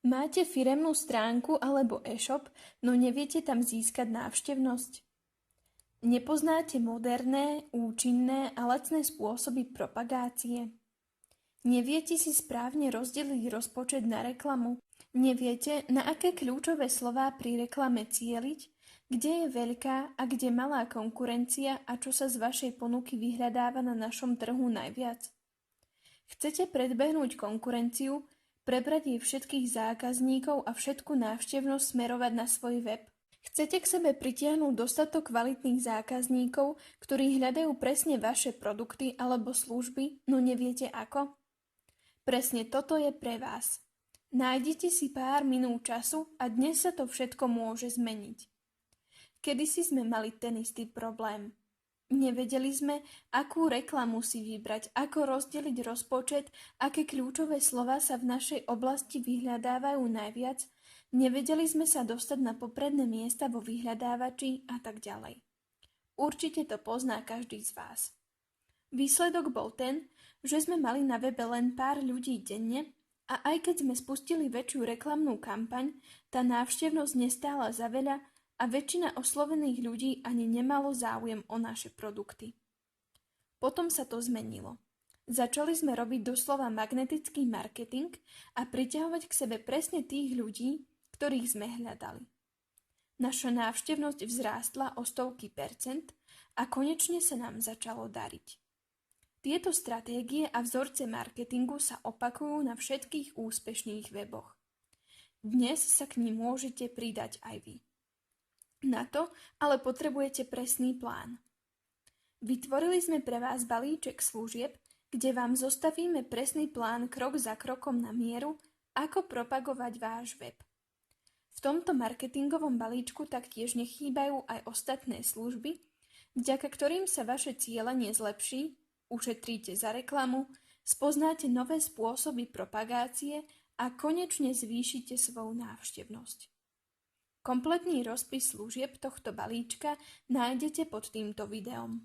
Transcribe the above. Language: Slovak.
Máte firemnú stránku alebo e-shop, no neviete tam získať návštevnosť? Nepoznáte moderné, účinné a lacné spôsoby propagácie? Neviete si správne rozdeliť rozpočet na reklamu? Neviete, na aké kľúčové slová pri reklame cieliť, kde je veľká a kde malá konkurencia a čo sa z vašej ponuky vyhľadáva na našom trhu najviac? Chcete predbehnúť konkurenciu, prebrať jej všetkých zákazníkov a všetku návštevnosť smerovať na svoj web? Chcete k sebe pritiahnuť dostatok kvalitných zákazníkov, ktorí hľadajú presne vaše produkty alebo služby, no neviete ako? Presne toto je pre vás. Nájdite si pár minút času a dnes sa to všetko môže zmeniť. Kedysi sme mali ten istý problém. Nevedeli sme, akú reklamu si vybrať, ako rozdeliť rozpočet, aké kľúčové slová sa v našej oblasti vyhľadávajú najviac, nevedeli sme sa dostať na popredné miesta vo vyhľadávači a tak ďalej. Určite to pozná každý z vás. Výsledok bol ten, že sme mali na webe len pár ľudí denne a aj keď sme spustili väčšiu reklamnú kampaň, tá návštevnosť nestála za veľa a väčšina oslovených ľudí ani nemalo záujem o naše produkty. Potom sa to zmenilo. Začali sme robiť doslova magnetický marketing a priťahovať k sebe presne tých ľudí, ktorých sme hľadali. Naša návštevnosť vzrástla o stovky percent a konečne sa nám začalo dariť. Tieto stratégie a vzorce marketingu sa opakujú na všetkých úspešných weboch. Dnes sa k nim môžete pridať aj vy. Na to ale potrebujete presný plán. Vytvorili sme pre vás balíček služieb, kde vám zostavíme presný plán krok za krokom na mieru, ako propagovať váš web. V tomto marketingovom balíčku taktiež nechýbajú aj ostatné služby, vďaka ktorým sa vaše cielenie zlepší, ušetríte za reklamu, spoznáte nové spôsoby propagácie a konečne zvýšite svoju návštevnosť. Kompletný rozpis služieb tohto balíčka nájdete pod týmto videom.